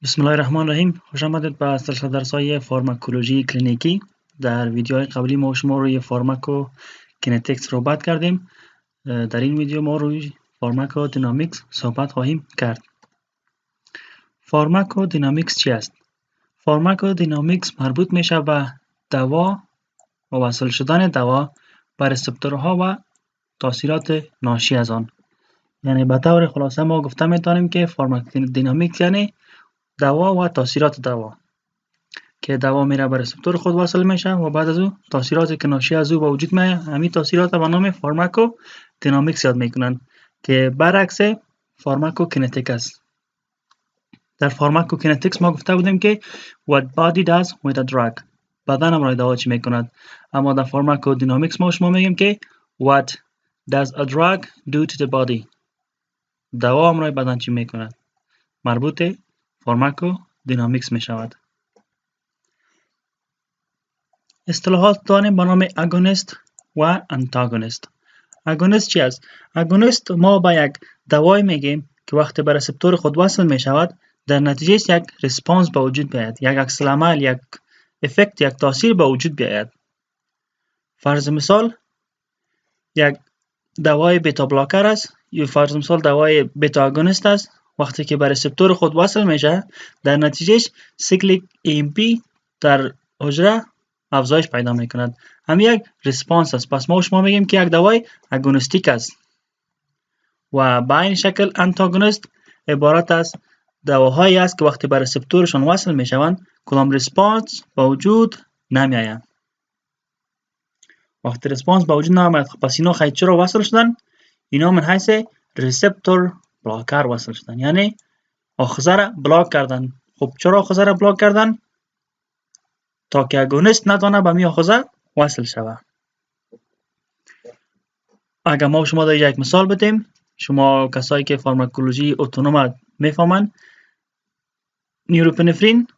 بسم الله الرحمن الرحیم. خوش آمدید به سلسله درس‌های فارماکولوژی کلینیکی. در ویدیوهای قبلی ما شما روی فارماکوکینتیکس صحبت کردیم. در این ویدیو ما روی فارماکودینامیکس صحبت خواهیم کرد. فارماکودینامیکس چی است؟ فارماکودینامیکس مربوط میشه به دوا و وصل شدن دوا به رسپتورها و تاثیرات ناشی از آن. یعنی به طور خلاصه ما گفته میتونیم که فارماکودینامیکس یعنی دوا و تاثیرات دوا که دوا میره به رسپتور خود وصل میشه و بعد از او تاثیراتی که ناشی از او به وجود میاد همین تاثیرات به نام فارماکودینامیکس یاد میکنن که برعکس فارماکوکینتیک است. در فارماکوکینتیکس ما گفته بودیم که what body does with a drug، بدن امرای دوا چی میکند، اما در فارماکودینامیکس ما شما میگیم که what does a drug do to the body، دوا امرای بدن چی میکند، مربوط فارماکودینامیکس میشود. اصطلاحات داریم به نام اگونیست و انتاگونیست. اگونیست چی است؟ اگونیست ما با یک دوای میگیم که وقتی به رسپتور خود وصل می شود در نتیجه یک ریسپانس به وجود بیاید، یک عکس العمل، یک افکت، یک تاثیر به وجود بیاید. فرض مثال یک دوای بیتا بلاکر است یا فرض مثال دوای بیتا اگونیست است. وقتی که به رسپتور خود وصل میشه در نتیجه سیکلیک AMP در حجره افزایش پیدا میکند. هم یک ریسپانس است. پس ما شما میگیم که یک دوای اگونیستیک است. و به این شکل انتاگونیست عبارت از دواهایی است که وقتی به رسپتورشان وصل میشوند کدام ریسپانس به وجود نمیآید. وقتی ریسپانس به وجود نمیآید پس اینا خیلی چرا وصل شدن؟ اینا من حیث ریسپتور بلاکر وصل شدن، یعنی آخذه را بلاک کردن. خب چرا آخذه را بلاک کردن؟ تا که اگونیست نتونه به می آخذه وصل شود. اگر ما شما در یک مثال بدیم، شما کسایی که فارماکولوژی اتونوم میفهمند، نیوروپینفرین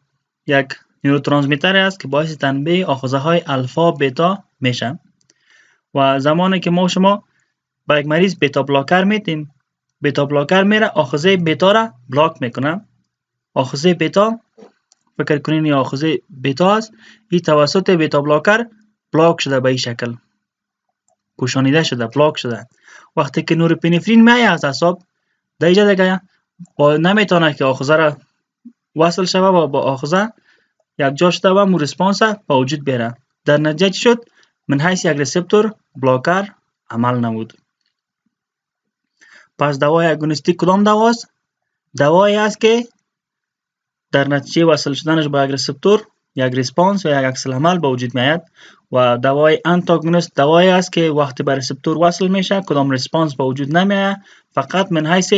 یک نیوروترانسمیتر است که باعث تنبیه آخذه های الفا بیتا میشه و زمانی که ما شما به یک مریض بیتا بلاکر میدیم، بیتا بلاکر میره آخذه بیتا را بلاک میکنه. آخذه بیتا فکر کنین یا آخذه بیتا است، این توسط بیتا بلاکر بلاک شده، به این شکل پوشانیده شده، بلاک شده. وقتی که نورپینفرین میاد از اعصاب در اینجا دیگه نمیتونه که آخذه را وصل شوه و با آخذه یک جا شده و مو ریسپانس به وجود بیاره. در نتیجه چی شد؟ من حیث یک ریسپتور بلاکر عمل نمود. پس دوای اگونیستی کدام دواست؟ دوایی است که در نتیجه وصل شدنش با یک ریسپتور یک ریسپانس و یک عکس العمل به وجود میاد. و دوای انتاگونیست دوایی است که وقتی به ریسپتور وصل میشه کدام ریسپانس به وجود نمیاد، فقط من حیث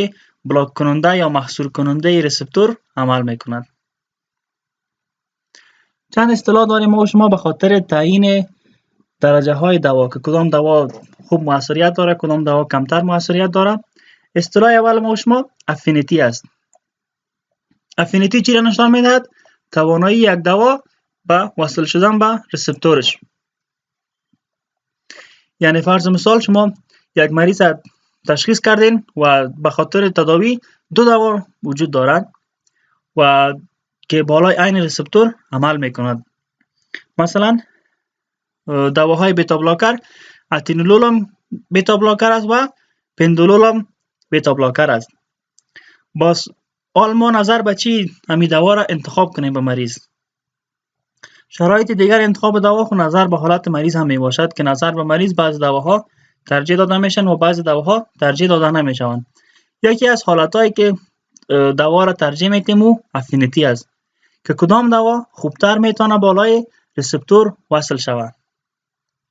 بلاک کننده یا محصور کننده ریسپتور عمل میکند. چند اصطلاح داریم ما شما به خاطر تعیین درجه های دوا که کدام دوا خوب موثریت داره کدام دوا کمتر موثریت داره. اصطلاح اول ما شما افینیتی است. افینیتی چی را نشان میدهد؟ توانایی یک دوا به وصل شدن به رسپتورش. یعنی فرض مثال شما یک مریض تشخیص کردین و به خاطر تداوی دو دوا وجود دارد و که بالای عین رسپتور عمل میکند. مثلا دواهای بیتا بلاکر، اتینولول هم بیتا بلاکر است و پندولول هم بیتا بلاکر است. باز حال ما نظر به چی همین دوا را انتخاب کنیم به مریض. شرایط دیگر انتخاب دوا خود نظر به حالت مریض هم می باشد که نظر به مریض بعض دواها ترجیح داده میشن و بعض دواها ترجیح داده نمیشوند. یکی از حالتایی که دوا را ترجیح میدیم او افینیتی است که کدام دوا خوبتر میتونه بالای رسپتور وصل شود،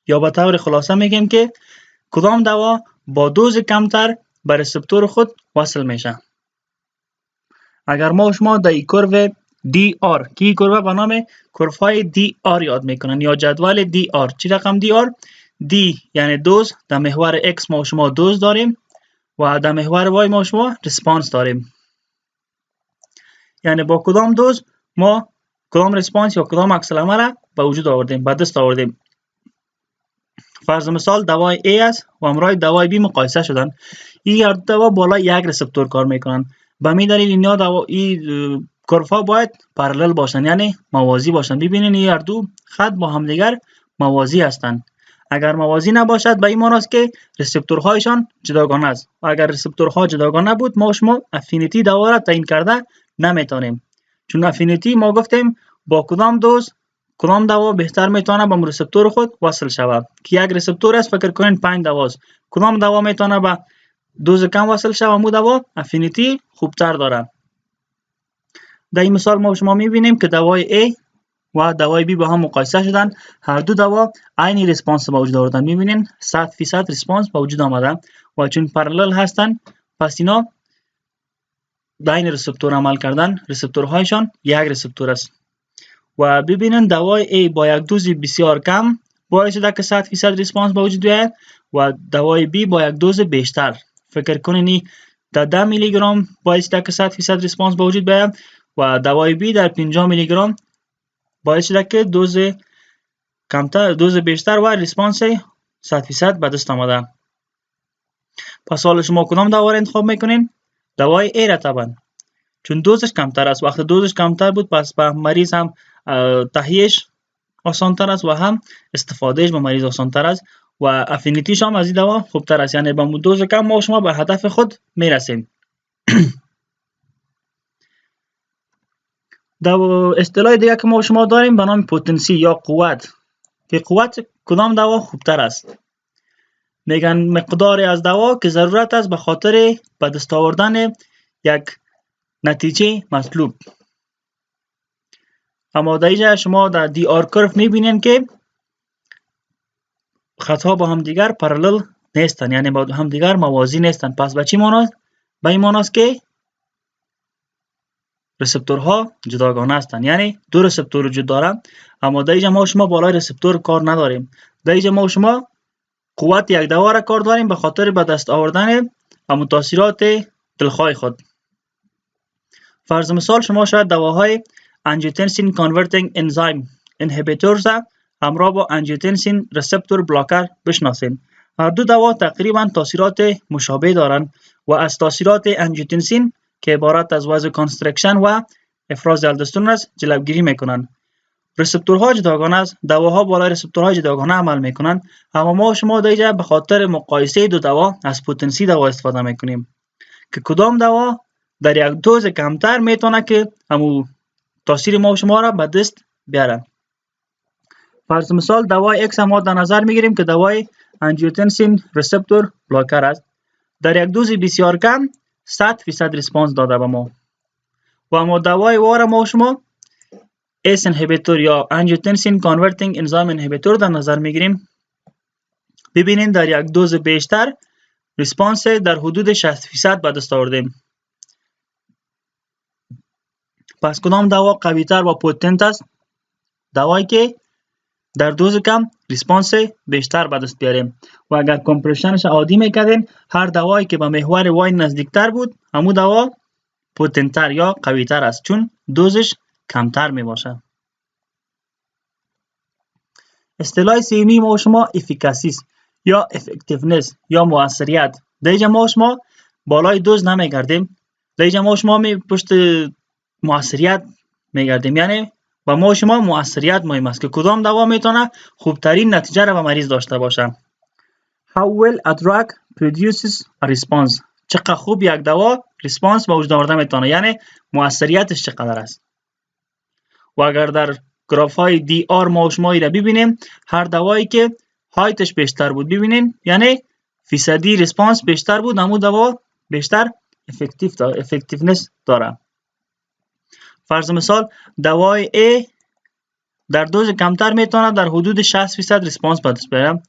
یا به طور خلاصه میگیم که کدام دوا با دوز کمتر به رسپتور خود وصل میشه. اگر ما شما در این کرو DR که این کرو به نام کروهای DR یاد میکنن یا جدول DR. چی رقم DR؟ D یعنی دوز، در محور X ما شما دوز داریم و در محور Y ما شما ریسپانس داریم. یعنی با کدام دوز ما کدام ریسپانس یا کدام عکس العمل به وجود آوردیم، به دست آوردیم. فرض مثال دوای A است و همراه دوای B مقایسه شدن. این هر دوا بالای یک رسپتور کار میکنن. به می دلیل اینا کرف‌ها باید پارالل باشن، یعنی موازی باشن. ببینین این هر دو خط با همدیگر موازی هستند. اگر موازی نباشد به این معنی است که رسپتورهایشان جداگانه است. و اگر رسپتورها جداگانه بود ما و شما افینیتی دوا را تعیین کرده نمیتونیم. چون افینیتی ما گفتیم با کدام دوز کدام دوا بهتر میتونه به رسپتور خود وصل شود. که یک رسپتور است فکر کنین 5 دواست، کدام دوا میتونه به دوز کم وصل شود؟ مو دوا افینیتی خوبتر داره. در این مثال ما شما میبینیم که دوای A و دوای B با هم مقایسه شدن. هر دو دوا عین ریسپانس به وجود آوردن. میبینین 100% ریسپانس به وجود آمده و چون پارالل هستن پس اینا عین رسپتور عمل کردن. رسپتورهایشان یک رسپتور است. و ببینین دوای A با یک دوز بسیار کم باعث شده که 100% ریسپانس به وجود بیاید و دوای B با یک دوز بیشتر. فکر کنین در 10 میلی گرم باعث شده که 100% ریسپانس به وجود بیاید و دوای B در 50 میلی گرم باعث شده که دوز کمتر، دوز بیشتر و ریسپانس 100% به دست آمده. پس حالا شما کدام دوا را انتخاب میکنین؟ دوای A را طبعا، چون دوزش کمتر است. وقتی دوزش کمتر بود پس به مریض هم تهیهش آسانتر است و هم استفادهش به مریض آسانتر است و افینیتیش هم از این دوا خوبتر است. یعنی با دوز کم ما شما به هدف خود میرسیم. اصطلاح دیگه که ما شما داریم به نام پتانسی یا قوت. که قوت کدام دوا خوبتر است؟ میگن مقداری از دوا که ضرورت است به خاطر به دست آوردن یک نتیجه مطلوب. اما در اینجا شما در دی آر کرف میبینین که خطها با هم دیگر پارالل نیستن، یعنی با هم دیگر موازی نیستن. پس به چی معنی؟ به این معنی است که رسپتورها جداگانه هستند، یعنی دو رسپتور وجود دارن. اما در اینجا ما شما بالای رسپتور کار نداریم. در اینجا ما شما قوت یک دوا را کار داریم به خاطر به دست آوردن همون تاثیرات دلخواه خود. فرض مثال شما شاید دواهای انجیوتنسین کانورتینگ انزایم اینهیبیتورز همراه با انجیوتنسین ریسپتور بلاکر بشناسید. هر دو دوا تقریبا تاثیرات مشابه دارند و از تاثیرات انجیوتنسین که عبارت از وازو کانسترکشن و افراز الدوسترون است جلوگیری میکنند. رسپتورها جداگانه است، دواها بالای رسپتورهای جداگانه عمل میکنند. اما ما شما در اینجا به خاطر مقایسه دو دوا از پتانسی دوا استفاده میکنیم که کدام دوا در یک دوز کمتر میتونه که همون تاثیر ما شما را به دست بیاره. فرض مثال دوای X ما در نظر میگیریم که دوای انجیوتنسین ریسپتور بلاکر است. در یک دوز بسیار کم 100% ریسپانس داده به ما. و اما دوای وار ما شما ACE inhibitor یا angiotensin converting enzyme inhibitor در نظر میگیریم. ببینید در یک دوز بیشتر ریسپانس در حدود 60% به دست آوردیم. پس کدام دوا قوی تر و پوتنت است؟ دوایی که در دوز کم ریسپانس بیشتر به دست بیاریم. و اگر کمپرشنش عادی میکردیم هر دوایی که به محور وای نزدیکتر بود همون دوا پوتنتر یا قوی تر است، چون دوزش کمتر می باشه. اصطلاح سیمی ما شما افیکاسیس یا افکتیونس یا مؤثریت. در اینجا ما شما بالای دوز نمیگردیم، در اینجا ما شما پشت مؤثریت میگردیم. یعنی و ما شما مؤثریت مهم است که کدام دوا میتونه خوبترین نتیجه را به مریض داشته باشه. How well a drug produces a response. چقدر خوب یک دوا ریسپانس به وجود آورده میتونه، یعنی مؤثریتش چقدر است. و اگر در گراف های دی آر ما شما را ببینیم هر دوایی که هایتش بیشتر بود ببینین یعنی فیصدی ریسپانس بیشتر بود، همون دوا بیشتر افکتیونس داره. فرض مثال دوای A در دوز کمتر میتونه در حدود 60% ریسپانس به دست بیاره.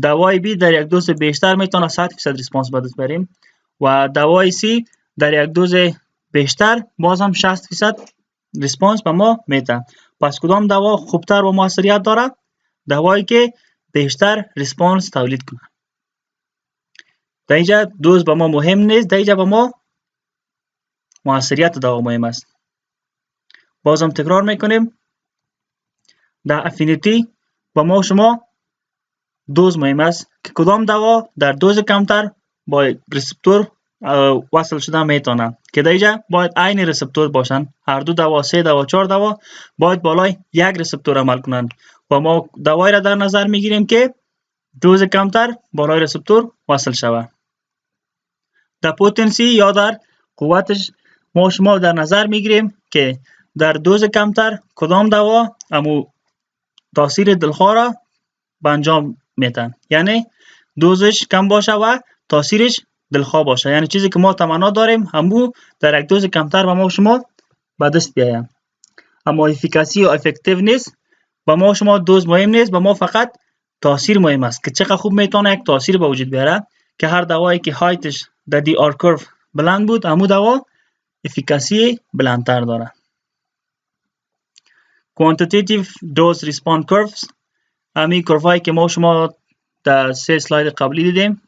دوای B در یک دوز بیشتر میتونه 100% ریسپانس به دست بیاره و دوای C در یک دوز بیشتر باز هم 60% ریسپانس به ما میده. پس کدام دوا خوبتر و موثریت داره؟ دوایی که بیشتر ریسپانس تولید کنه. در اینجا دوز به ما مهم نیست، در اینجا به ما موثریت دوا مهم است. بازم تکرار میکنیم در افینیتی با ما شما دوز مهم است که کدام دوا در دوز کمتر با ریسپتور وصل شدن میتونه که در اینجا باید عین ریسپتور باشن. هر دو دوا، 3 دوا، 4 دوا باید بالای یک ریسپتور عمل کنند و ما دوایی را در نظر میگیریم که دوز کمتر بالای ریسپتور وصل شود. در پوتنسی یا در قوتش ما شما در نظر میگیریم که در دوز کمتر کدام دوا امو تاثیر دلخواه را به انجام میتن، یعنی دوزش کم باشه و تاثیرش دلخواه باشه، یعنی چیزی که ما تمنا داریم همو در یک دوز کمتر به ما شما به دست بیایم. اما افیکاسی و افکتیو نیست، به ما شما دوز مهم نیست، به ما فقط تاثیر مهم است که چقدر خوب میتونه یک تاثیر به وجود بیاره. که هر دوایی که هایتش در دی آر کرو بلند بود همو دوا افیکاسی بلندتر داره. quantitative dose response curves، همین کرفایی که ما شما در 3 اسلاید قبلی دیدیم،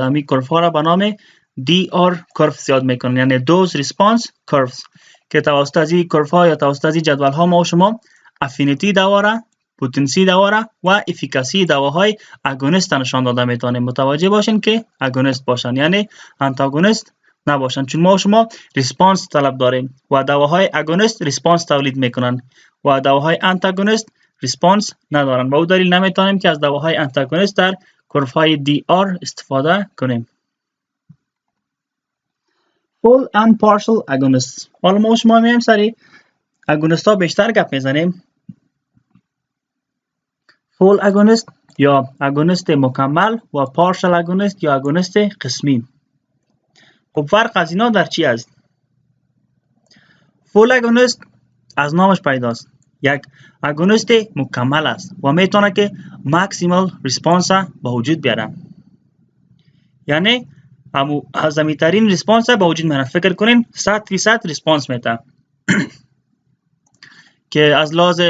همین کرفا را به نام DR curves یاد میکنن، یعنی dose response curves که توسط از این کرفا یا توسط از این جدول ها ما شما افینیتی دوا را، پوتنسی دوا را و افیکاسی دواهای اگونیست نشان داده میتونیم. متوجه باشین که اگونیست باشن، یعنی انتاگونیست نباشن، چون ما شما ریسپانس طلب داریم و دواهای اگونیست ریسپانس تولید میکنن و دواهای انتاگونیست ریسپانس ندارن. با او دلیل نمیتونیم که از دواهای انتاگونیست در کرفای DR استفاده کنیم. full and partial agonists. حالا ما شما میایم سری اگونیست ها بیشتر گپ میزنیم. full agonist یا اگونیست مکمل و partial agonist یا اگونیست قسمی. خب فرق از اینا در چی است؟ full agonist از نامش پیداست، یک اگونیست مکمل است و میتونه که ماکسیمال ریسپانس به وجود بیاره، یعنی عظمی ترین ریسپانس به وجود میاره. فکر کنین 100% ریسپانس میده که از لحاظ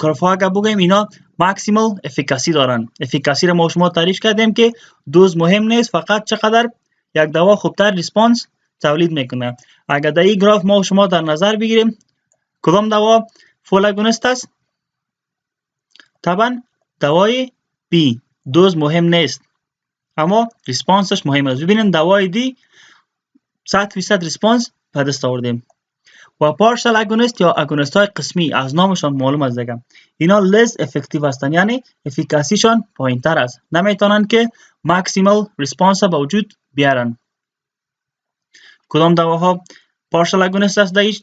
کرفا اگه بگیم اینا ماکسیمال افیکاسی دارن. افیکاسی را ما شما تعریف کردیم که دوز مهم نیست، فقط چقدر یک دوا خوبتر ریسپانس تولید میکنه. اگر در این گراف ما شما در نظر بگیریم کدام دوا فول اگونیست است؟ طبعا دوای B دوز مهم نیست اما ریسپانسش مهم است. ببینید دوای دی 100% ریسپانس به دست آوردیم. و پارشل اگونیست یا اگونیست های قسمی از نامشان معلوم است دیگه، اینا لز افکتیو هستند، یعنی افیکاسیشان پایین تر است، نمیتونن که ماکسیمال ریسپانس به وجود بیارن. کدام دواها پارشل اگونیست است در این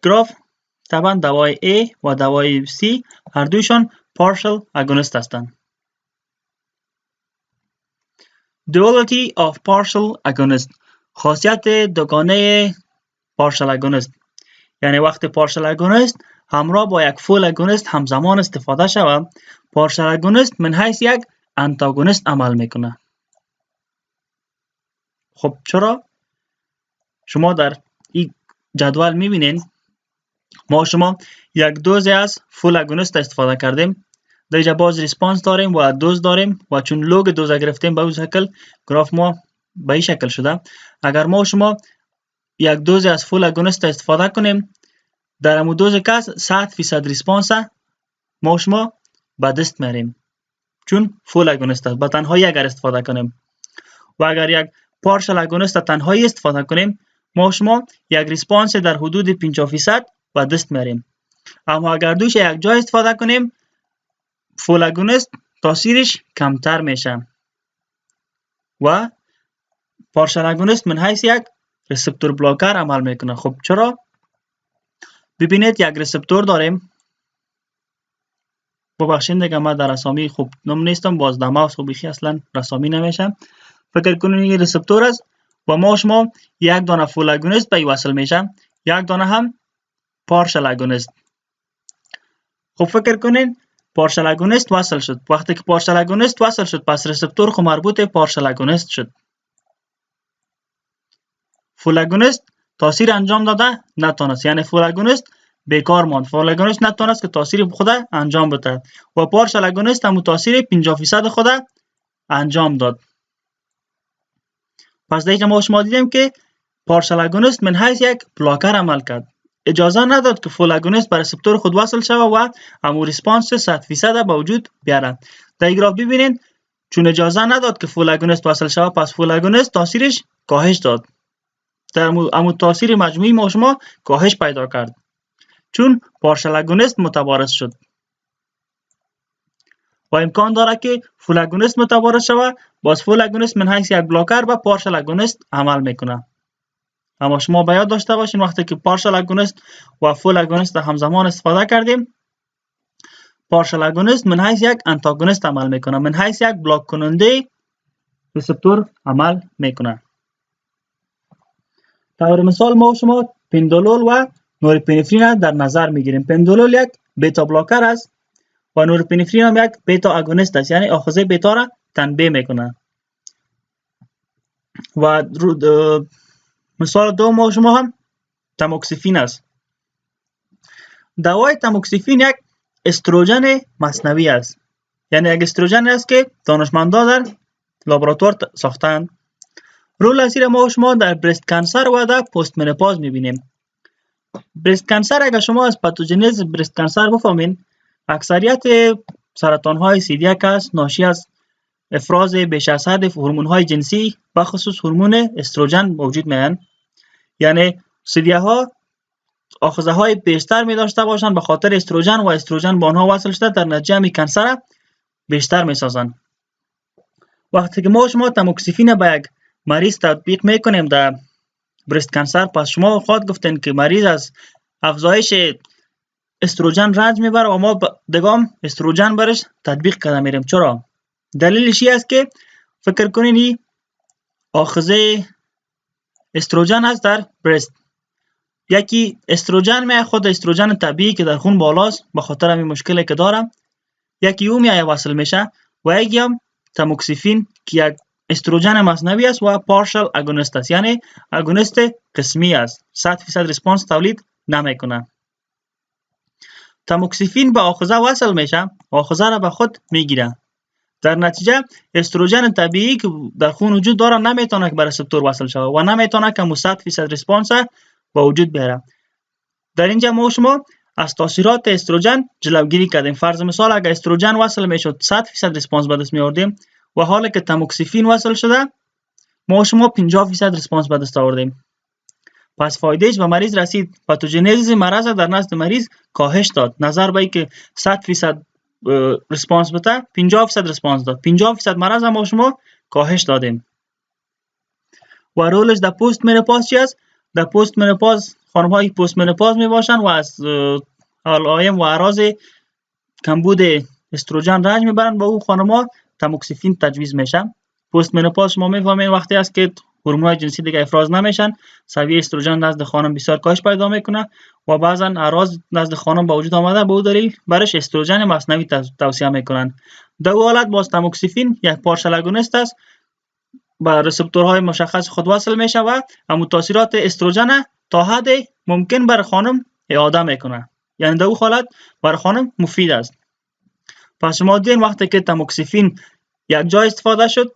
گراف؟ طبعا دوای A و دوای C هر دویشان پارشل اگونیست هستند. Duality of partial agonist، خاصیت دوگانه پارشل اگونیست، یعنی وقتی پارشل اگونیست همراه با یک فول اگونیست همزمان استفاده شود، پارشل اگونیست من حیث یک انتاگونیست عمل میکنه. خب چرا؟ شما در این جدول میبینین ما شما یک دوز از فول اگونیست استفاده کردیم، در اینجا باز ریسپانس داریم و دوز داریم و چون لوگ دوز گرفتیم به اون شکل گراف ما به این شکل شده. اگر ما شما یک دوز از فول اگونیست استفاده کنیم در همون دوز کس 100% ریسپانس ما شما به دست میاریم چون فول اگونیست است. با تنهایی اگر استفاده کنیم و اگر یک پارشل اگونیست تنهایی استفاده کنیم ما شما یک ریسپانس در حدود 50% به دست میاریم. اما اگر دوش یک جای استفاده کنیم فول اگونیست تاثیرش کمتر میشه و پارشل اگونیست من حیث یک ریسپتور بلاکر عمل میکنه. خب چرا؟ ببینید یک ریسپتور داریم، ببخشید دیگه من در رسامی خوب نم نیستم، باز در ماوس خوب بیخی اصلا رسامی نمیشم. فکر کنید این ریسپتور است و ما شما یک دانه فول اگونیست به وصل میشه، یک دانه هم پارشل اگونیست. خب فکر کنید پارشل اگونیست وصل شد. وقتی که پارشل اگونیست وصل شد پس ریسپتور خو مربوط پارشل اگونیست شد. فول اگونیست تاثیر انجام داده نتونست، یعنی فول اگونیست بیکار ماند. فول اگونیست نتونست که تاثیر خود انجام بده و پارشل اگونیست هم تاثیر 50% خود انجام داد. پس دیگه ما شما دیدیم که پارشل اگونیست من حیث یک بلاکر عمل کرد، اجازه نداد که فول اگونیست به ریسپتور خود وصل شود و همون ریسپانس 100% به وجود بیاره. در این گراف ببینید چون اجازه نداد که فول اگونیست وصل شود، پس فول اگونیست تاثیرش کاهش داد. در امو تاثیر مجموعی ما شما کاهش پیدا کرد چون پارشل اگونیست متوارث شد و امکان داره که فول اگونیست متوارث شود. باز فول اگونیست من حیث یک بلاکر و پارشل اگونیست عمل میکنه. اما شما باید داشته باشین وقتی که پارشل اگونیست و فول اگونیست همزمان استفاده کردیم، پارشل اگونیست من حیث یک انتاگونیست عمل میکنه، من حیث یک بلاک کننده ریسپتور عمل میکنه. طور مثال ما شما پندولول و نورپینفرین در نظر میگیریم. پندولول یک بیتا بلاکر است و نورپینفرین هم یک بیتا اگونیست است، یعنی آخذه بیتا را تنبیه میکنه. و مثال دوم ما شما هم تاموکسیفین است. دوای تاموکسیفین یک استروژن مصنوعی است، یعنی یک استروژن است که دانشمندان در لابراتوار ساختند. رول اثر ما شما در برست کانسر و در پست منوپاز میبینیم. برست کانسر اگر شما از پاتوژنز برست کانسر بفهمین، اکثریت سرطان های CD1 است ناشی از افراز بیش از حد هورمون های جنسی و خصوص هورمون استروژن موجود میان. یعنی CD ها آخذه های بیشتر می داشته باشند به خاطر استروژن و استروژن با آنها وصل شده در نتیجه می کانسر بیشتر می سازند. وقتی که ما شما تاموکسیفین به یک مریض تطبیق میکنیم در برست کانسر، پس شما خود گفتین که مریض از افزایش استروژن رنج میبره و ما دگام استروژن برش تطبیق کرده میریم. چرا؟ دلیلش این است که فکر کنین این آخذه استروژن است در برست. یکی استروژن می خود استروژن طبیعی که در خون بالاست به خاطر همین مشکلی که دارم، یکی او می وصل میشه و یکی هم تاموکسیفین که یک استروژن مصنوعی است و پارشل اگونیست است، یعنی اگونیست قسمی است، 100% ریسپانس تولید نمیکنه. تاموکسیفین به آخذه وصل میشه، آخذه را به خود میگیره. در نتیجه استروژن طبیعی که در خون وجود داره نمیتونه که به ریسپتور وصل شود و نمیتونه که 100% ریسپانس به وجود بیاره. در اینجا ما شما از تاثیرات استروژن جلوگیری کردیم. فرض مثال اگر استروژن وصل میشد 100% ریسپانس به دست می آوردیم و حالا که تاموکسیفین وصل شده ما شما 50% ریسپانس به دست آوردیم. پس فایدهش به مریض رسید. پاتوژنز مرض در نزد مریض کاهش داد. نظر به که 100% ریسپانس بده 50% ریسپانس داد. 50% مرض ما شما کاهش دادیم. و رولش در پست منوپاز چی است؟ در پست منوپاز خانم های پست منوپاز می باشند و از علائم و اعراض کمبود استروژن رنج میبرند. با او خانم ها تاموکسیفین تجویز میشه. پست منوپاز شما میفهمین وقتی است که هورمون های جنسی دیگه افراز نمیشن، سویه استروژن نزد خانم بسیار کاهش پیدا میکنه و بعضا اعراض نزد خانم با وجود آمده به او دلیل برش استروژن مصنوعی توصیه میکنن. در او حالت باز تاموکسیفین یک پارشل اگونیست است، با ریسپتورهای مشخص خود وصل میشه و همون تاثیرات استروژن تا حد ممکن بر خانم اعاده میکنه. یعنی در او حالت بر خانم مفید است. پس شما دیدین وقتی که تاموکسیفین یک جای استفاده شد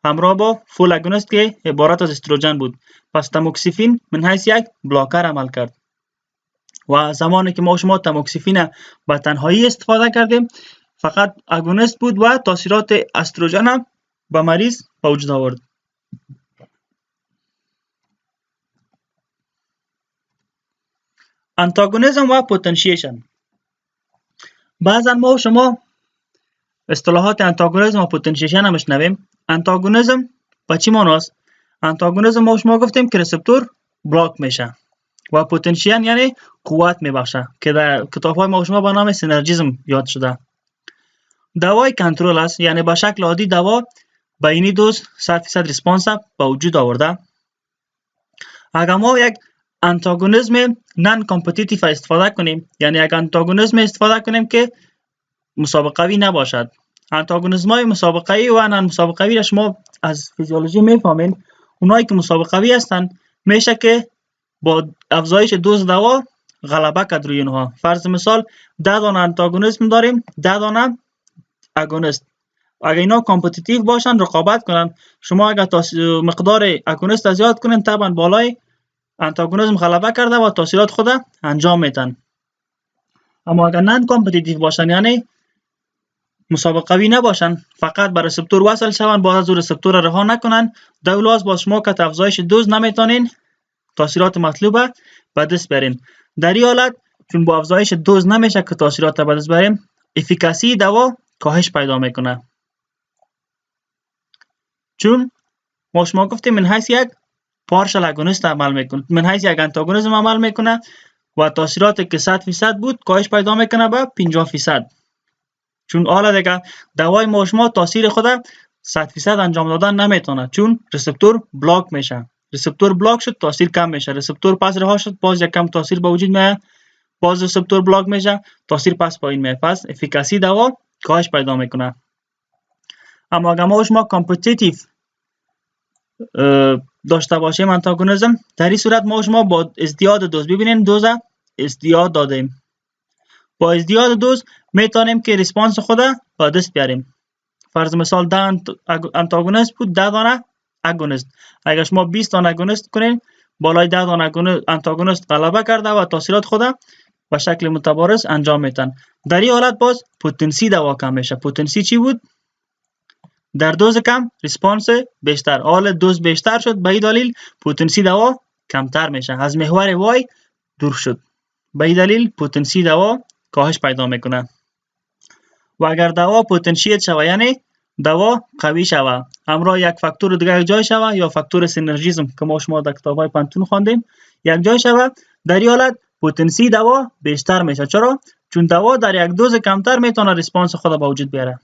همراه با فول اگونیست که عبارت از استروژن بود، پس تاموکسیفین من حیث یک بلاکر عمل کرد. و زمانی که ما شما تاموکسیفین به تنهایی استفاده کردیم فقط اگونیست بود و تاثیرات استروژن به مریض به وجود آورد. انتاگونیزم و پوتنشیشن. بعضا ما شما اصطلاحات انتاگونیزم و پوتنشیشن هم میشنویم. انتاگونیزم به چی معنی است؟ انتاگونیزم ما شما گفتیم که ریسپتور بلاک میشه و پوتنشیشن یعنی قوت میبخشه که در کتاب‌های ما شما با نام سینرژیزم یاد شده. دوای کنترل است، یعنی به شکل عادی دوا با اینی دوز 100% ریسپانس به وجود آورده. اگر ما یک انتاگونیزم نان کامپتیتیو استفاده کنیم، یعنی یک انتاگونیزم استفاده کنیم که مسابقه‌ای نباشد. انتاگونیزم‌های مسابقه‌ای و نان مسابقه‌ای را شما از فیزیولوژی میفهمین. اونایی که مسابقه‌ای هستند میشه که با افزایش دوز دوا غلبه کرد روی اونها. فرض مثال 10 دانه انتاگونیزم داریم، 10 دانه اگونیست. اگر اینا کامپتیتیو باشن رقابت کنن، شما اگر مقدار اگونیست زیاد کنین طبعا بالای انتاگونیزم غلبه کرده و تاثیرات خود انجام میدن. اما اگر نان کامپتیتیو باشن، یعنی مسابقوی نباشن، فقط به رسپتور وصل شوند، بعد از رسپتور را رها نکنن. در لحاظ با شما که افزایش دوز نمیتونین تاثیرات مطلوبه به دست برین. در این حالت چون با افزایش دوز نمیشه که تاثیرات به دست بریم، افیکاسی دوا کاهش پیدا میکنه. چون ما شما گفتیم من حیث یک پارشل اگونیست عمل میکنه، من حیث یک انتاگونیسم عمل میکنه و تاثیراتی که 100% بود کاهش پیدا میکنه به 50%. چون حالا دیگه دوای ما شما تاثیر خود 100% انجام دادن نمیتونه، چون رسپتور بلاک میشه. رسپتور بلاک شد تاثیر کم میشه، رسپتور پس رها شد باز یک کم تاثیر به وجود میاد، باز رسپتور بلاک میشه تاثیر پس پایین میاد، پس افیکاسی دوا کاهش پیدا میکنه. اما اگر ما شما کامپتیتیو داشته باشیم انتاگونیسم، در این صورت ما شما با ازدیاد دوز، ببینین دوز ازدیاد دادیم، با ازدیاد دوز میتونیم که ریسپانس خود به دست بیاریم. فرض مثال 10 انتاگونیست بود، 10 دانه اگونیست. اگر شما 20 دانه اگونیست کنین، بالای 10 دانه انتاگونیست غلبه کرده و تاثیرات خود به شکل متبارز انجام میتن. در این حالت باز پتانسی دوا کم میشه. پتانسی چی بود؟ در دوز کم ریسپانس بیشتر. حال دوز بیشتر شد، به این دلیل پتانسی دوا کمتر میشه، از محور وای دور شد. به این دلیل پتانسی دوا کاهش پیدا میکنه. و اگر دوا پتانسیت شوه یعنی دوا قوی شوه، همراه یک فاکتور دیگه جای شوه یا فاکتور سینرژیزم که ما شما در کتاب‌های پانتون خواندیم یک جای شوه، در این حالت پتانسی دوا بیشتر میشه. چرا؟ چون دوا در یک دوز کمتر میتونه ریسپانس خود به وجود بیاره.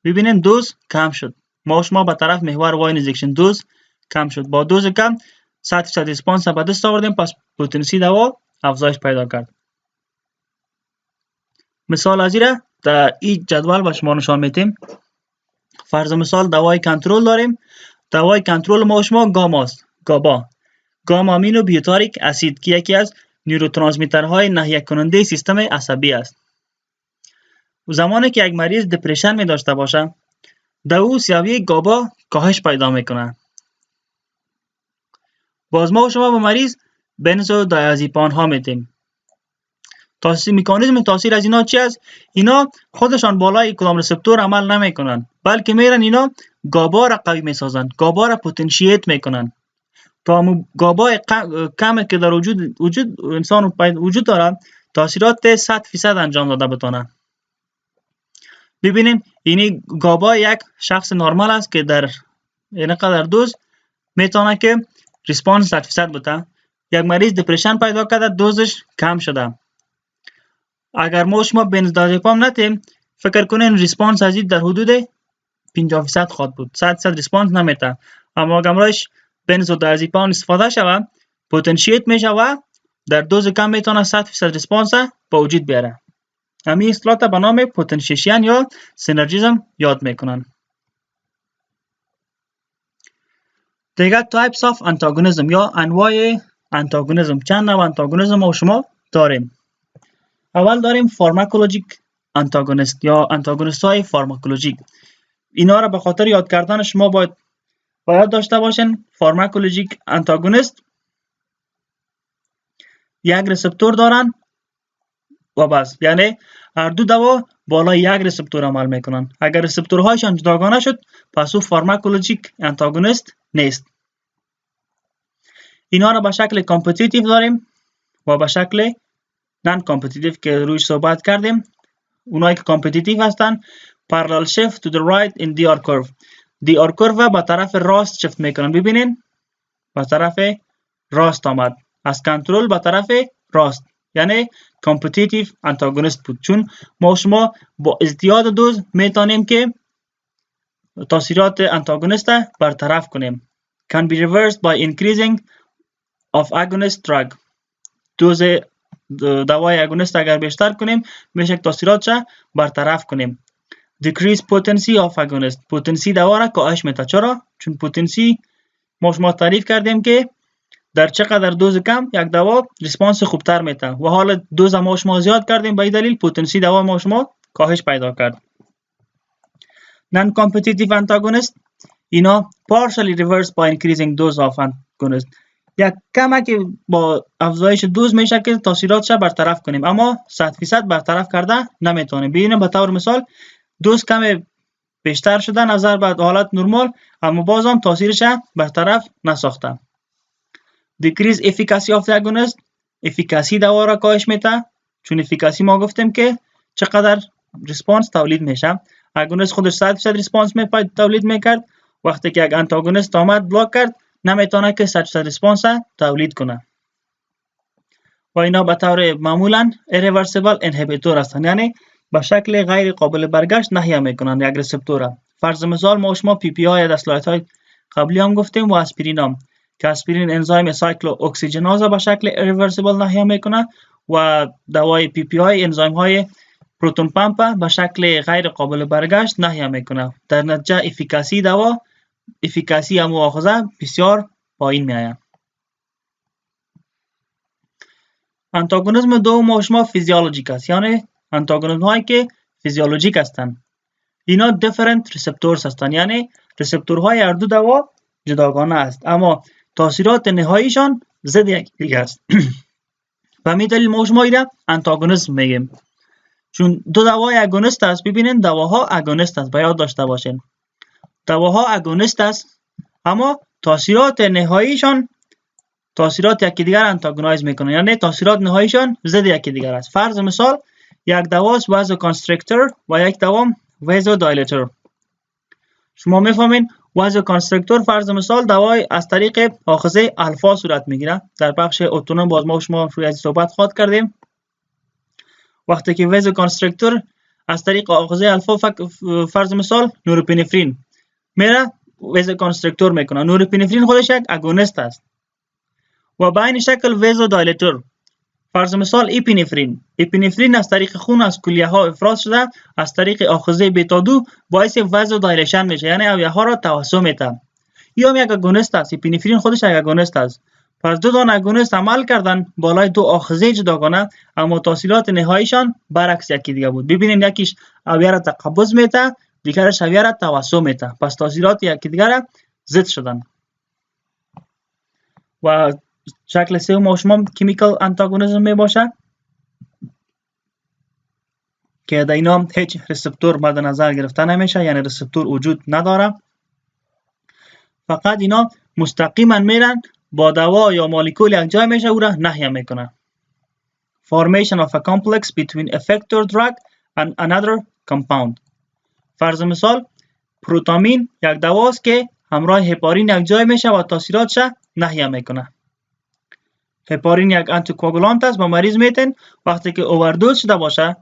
ببینین دوز کم شد، ما شما به طرف محور وای نزدیک شدیم، دوز کم شد، با دوز کم 100% ریسپانس به دست آوردیم، پس پتانسی دوا افزایش پیدا کرد. مثال از این در این جدول به شما نشان میدیم. فرض مثال دوای کنترل داریم. دوای کنترل ما شما گاماست، گاما امینو بیوتاریک اسید که یکی از نیوروترانسمیترهای ناحیه کننده سیستم عصبی است. زمانی که یک مریض دپرشن می داشته باشه، در او سیاوی گابا کاهش پیدا میکنه. باز ما شما به مریض بنزودیازپین ها میدیم. مکانیزم تاثیر از اینا چی است؟ اینا خودشان بالای کدام رسپتور عمل نمیکنن، بلکه میرن اینا گابا را قوی میسازن، گابا را پتانسییت میکنن تا گابا کمی که در وجود انسان وجود داره تاثیرات 100% انجام داده بتونه. ببینین اینی گابا یک شخص نرمال است که در اینقدر دوز میتونه که ریسپانس 100% بده. یک مریض دپرشن پیدا کرده، دوزش کم شده. اگر ما شما بنزودیازپین ندیم، فکر کنین ریسپانس از این در حدود 50% خواهد بود، 100% ریسپانس نمیده. اما اگر امروز بنزودیازپین استفاده شود، پتانسییت میشه و در دوز کم میتونه 100% ریسپانس به وجود بیاره. همین اصطلاح به نام پتانسیشن یا سینرژیزم یاد میکنن. دیگه تایپس آف انتاگونیسم یا انواع انتاگونیسم. چند نوع انتاگونیسم ما شما داریم. اول داریم فارماکولوژیک انتاگونیست یا انتاگونیست های فارماکولوژیک. اینا را به خاطر یاد کردن شما باید داشته باشین. فارماکولوژیک انتاگونیست یک رسپتور دارن و بس، یعنی هر دو دوا بالای یک رسپتور عمل میکنن. اگر رسپتورهایشان جداگانه شد، پس او فارماکولوژیک انتاگونیست نیست. اینا را به شکل کامپتیتیو داریم و به شکل نان کامپتیتیو که رویش صحبت کردیم. اونایی که کامپتیتیو هستن parallel shift to the right in DR curve. DR curve به طرف راست شفت میکنن. ببینین به طرف راست آمد، از کنترل به طرف راست، یعنی کامپتیتیو انتاگونیست بود. چون ما شما با ازدیاد دوز میتونیم که تاثیرات انتاگونیست برطرف کنیم. can be reversed by increasing of agonist drug. دوز دوای اگونیست اگر بیشتر کنیم میشه تاثیراتش برطرف کنیم. decrease potency of agonist. پتانسی دوا را کاهش میده. چرا؟ چون پتانسی ما شما تعریف کردیم که در چقدر دوز کم یک دوا ریسپانس خوبتر میده و حالا دوز ما شما زیاد کردیم، به این دلیل پتانسی دوا ما شما کاهش پیدا کرد. non competitive antagonist اینا partially reversed by increasing dose of agonist. یک کمه که با افزایش دوز میشه که تاثیراتش برطرف کنیم، اما 100% برطرف کرده نمیتونیم. ببینیم به طور مثال دوز کم بیشتر شده نظر به حالت نرمال، اما باز هم تاثیرش برطرف نساخته. decrease efficacy of the agonist، افیکاسی دوا را کاهش میده، چون افیکاسی ما گفتیم که چقدر ریسپانس تولید میشه. اگونست خودش 100% ریسپانس تولید میکرد، وقتی که یک انتاگونست آمد بلاک کرد نمیتونه که 100% ریسپانس تولید کنه و اینا به طور معمولا irreversible inhibitor هستند، یعنی به شکل غیر قابل برگشت نهی میکنند یک ریسپتور. فرض مثال ما شما پی پی آی در اسلایت های قبلی هم گفتیم و اسپرین هم که اسپرین انزایم سایکلو اکسیژناز به شکل irreversible نهی میکنه و دوای پی پی آی انزایم های پروتون پمپ به شکل غیر قابل برگشت نهی میکنه. در نتیجه افیکاسی دوا، افیکاسی مؤاخذه بسیار پایین میآید. انتاگونیسم دوم شما فیزیولوژیک است، یعنی انتاگونیسم هایی که فیزیولوژیک هستند. اینا دیفرنت ریسپتورز هستند، یعنی ریسپتورهای هر دو دوا جداگانه است اما تاثیرات نهاییشان ضد یکدیگر است. و می دلیل ما شما اینا انتاگونیسم میگیم، چون دو دوای اگونیست است. ببینید دواها اگونیست است، باید داشته باشین دواها اگونیست است اما تاثیرات نهاییشان تاثیرات یکدیگر انتاگونایز میکنه، یعنی تاثیرات نهاییشان ضد یکدیگر است. فرض مثال یک دواست وازو کانستریکتور و یک دوا وازو دایلیتور. شما میفهمین وازو کانستریکتور فرض مثال دوای از طریق آخذه الفا صورت میگیره. در بخش اتونوم باز ما شما روی از صحبت خواهد کردیم. وقتی که وازو کانستریکتور از طریق آخذه الفا فرض مثال نورپینفرین میره وازو کانستریکتور میکنه. نورپینفرین خودش یک اگونیست است. و به این شکل وازو دایلیتور فرض مثال اپینفرین از طریق خون از کلیه ها افراز شده از طریق آخذه بیتا 2 باعث وازو دایلیشن میشه، یعنی اویه ها را توسع میده. یا هم یک اگونیست است، اپینفرین خودش یک اگونیست است. پس دو دانه اگونیست عمل کردن بالای دو آخذه جداگانه اما تاثیرات نهاییشان برعکس یکی دیگه بود. ببینید یکیش اویه را تقبض میده، دیگرش اویه را توسع میده، پس تاثیرات یکی دیگر ضد شدن. و شکل سوم شما کیمیکال انتاگونیسم می باشه که در اینا هیچ ریسپتور مد نظر گرفته نمیشه، یعنی ریسپتور وجود نداره، فقط اینا مستقیما میرن با دوا یا مولکول یک جای میشه او را نهی میکنه. Formation of a complex between effector drug and another compound. فرض مثال پروتامین یک دواست که همراه هپارین یک جای میشه و تاثیراتش نهی میکنه. هپارین یک آنتیکواگولانت است، با مریض میتین وقتی که اووردوز شده باشه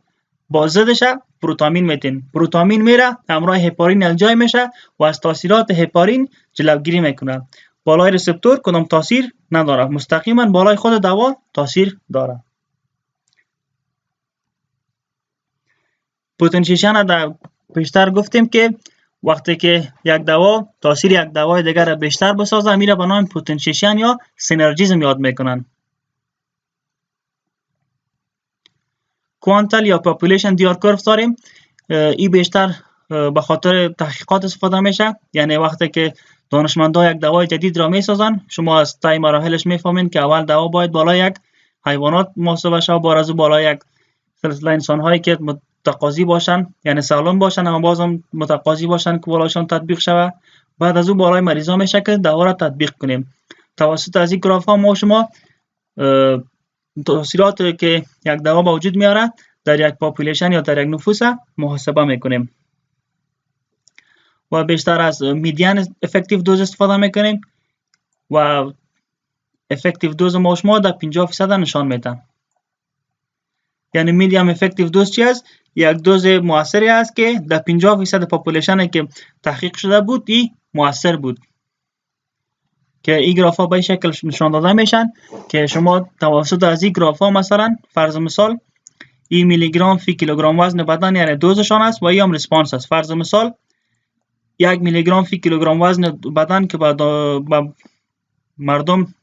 با ضدش پروتامین میتین. پروتامین میره همراه هپارین یک جای میشه و از تاثیرات هپارین جلوگیری میکنه. بالای ریسپتور کدام تاثیر نداره، مستقیما بالای خود دوا تاثیر داره. پتانسیشن در بیشتر گفتیم که وقتی که یک دوا تاثیر یک دوای دیگر را بیشتر بسازه میره به نام پتانسیشن یا سینرژیزم یاد میکنن. کوانتال یا پاپولیشن دیار کورف داریم. این بیشتر به خاطر تحقیقات استفاده میشه، یعنی وقتی که دانشمندان یک دوای جدید را میسازن شما از تای مراحلش میفهمین که اول دوا باید بالای یک حیوانات محاسبه شه، بعد از بالای یک سلسله انسان هایی که متقاضی باشن، یعنی سالم باشن اما بازم متقاضی باشن که بالاشون تطبیق شوه، بعد از او بالای مریضا میشه که دوا را تطبیق کنیم. توسط از این گراف ها ما شما تاثیرات که یک دوا به وجود میاره در یک پاپولیشن یا در یک نفوس محاسبه میکنیم و بیشتر از میدیان افکتیو دوز استفاده میکنیم و افکتیو دوز ما شما در 50% نشان میده. یعنی میدیان افکتیو دوز چی است؟ یک دوز موثری است که در 50% پاپولیشن که تحقیق شده بود این موثر بود، که این گراف ها به این شکل نشان داده میشن که شما توسط از این گراف ها مثلا فرض مثال این میلی گرم فی کیلوگرم وزن بدن یعنی دوزشان است و این هم ریسپانس است. فرض مثال 1 میلی گرم فی کیلوگرم وزن بدن که به مردم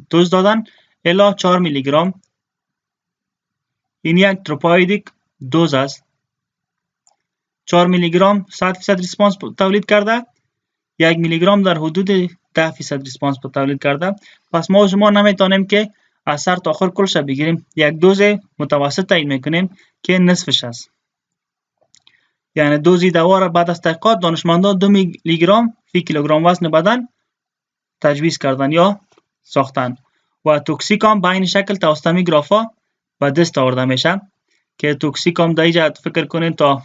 دوز دادن الا 4 میلی گرم، این یک تروپایدیک دوز است. 4 میلی گرم 100% ریسپانس تولید کرده، 1 میلی گرم در حدود 10% ریسپانس تولید کرده. پس ما شما نمیتونیم که از سر تا آخر کلش بگیریم، یک دوز متوسط تعیین میکنیم که نصفش است. یعنی دوز دوا را بعد از تحقیقات دانشمندان 2 میلی گرم فی کیلوگرم وزن بدن تجویز کردن یا ساختن و توکسیک هم به این شکل توسط می گرافا به دست آورده میشه که توکسیک هم در اینجا فکر کنین تا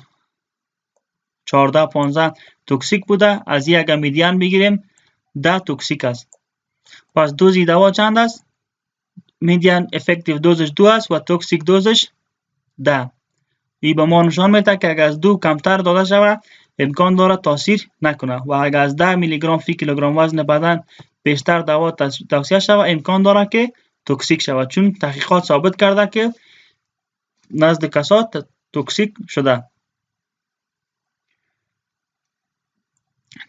14-15 توکسیک بوده. از یک اگر میدیان بگیریم 10 توکسیک است. پس دوز دوا چند است؟ میدیان افکتیو دوزش 2 است و توکسیک دوزش 10. این به ما نشان میده که اگر از 2 کمتر داده شود امکان داره تاثیر نکنه و اگر از 10 میلی گرم فی کیلوگرم وزن بدن بیشتر دوا توصیه شود امکان داره که توکسیک شود، چون تحقیقات ثابت کرده که نزد کسا توکسیک شده.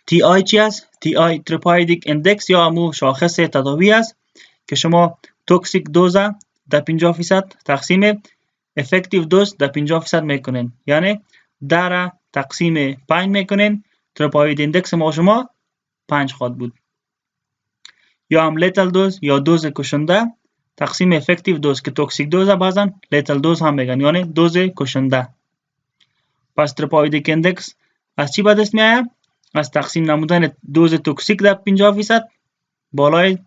تی آی چی است؟ تی آی تراپیوتیک اندکس یا همون شاخص تداوی است که شما توکسیک دوز در 50% تقسیم افکتیو دوز در 50% میکنین، یعنی 10 تقسیم 5 میکنین، تراپیوتیک اندکس ما شما 5 خواهد بود. یا هم لیتل دوز یا دوز کشنده تقسیم افکتیو دوز که توکسیک دوز بعضا لیتل دوز هم میگن، یعنی دوز کشنده. پس تراپیوتیک اندکس از چی به دست میآید؟ از تقسیم نمودن دوز توکسیک در 50% بالای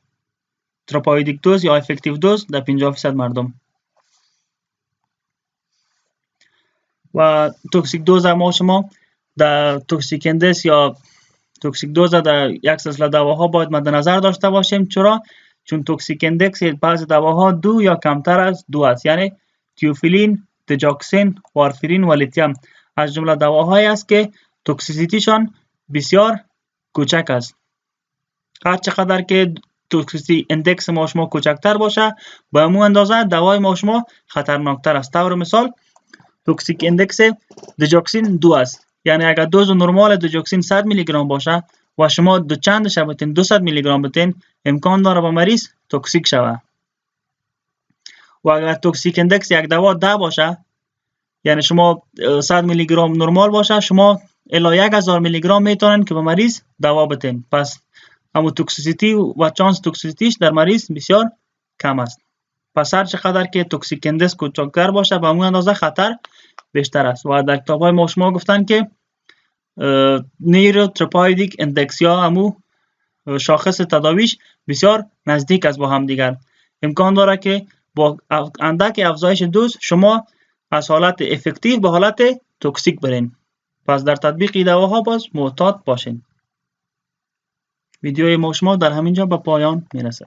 تراپیوتیک دوز یا افکتیو دوز در 50% مردم. و توکسیک دوز ما شما در توکسیک اندکس یا توکسیک دوز در یک سلسله دواها باید مد نظر داشته باشیم. چرا؟ چون توکسیک اندکس بعضی دواها 2 یا کمتر از 2 است، یعنی تیوفیلین، دجاکسین، وارفرین و لیتیم از جمله دواهایی است که توکسیسیتیشان بسیار کوچک است. هر چقدر که توکسیسیتی اندکس ما شما کوچکتر باشه به همون اندازه دوای ما شما خطرناکتر است. طور مثال توکسیک اندکس دجاکسین 2 است، یعنی اگر دوز نرمال دجاکسین 100 میلی گرم باشه و شما دو چندش بتین 200 میلی گرم بتین امکان داره به مریض توکسیک شود. و اگر توکسیک اندکس یک دوا 10 باشه، یعنی شما 100 میلی گرم نرمال باشه، شما الی 1000 میلی گرم میتونن که به مریض دوا بتین. پس همون توکسیسیتی و چانس توکسیسیتیش در مریض بسیار کم است. پس هر چقدر که توکسیک اندکس کوچکتر باشه به همون اندازه خطر بیشتر است. و در کتاب‌های ما شما گفتن که نیوروتراپیوتیک اندکس یا همون شاخص تداویش بسیار نزدیک است با هم دیگر. امکان داره که با اندک افزایش دوز شما از حالت افکتیو به حالت توکسیک برین. پس در تطبیق دواها باز محتاط باشین. ویدیوی ما شما در همینجا به پایان میرسه.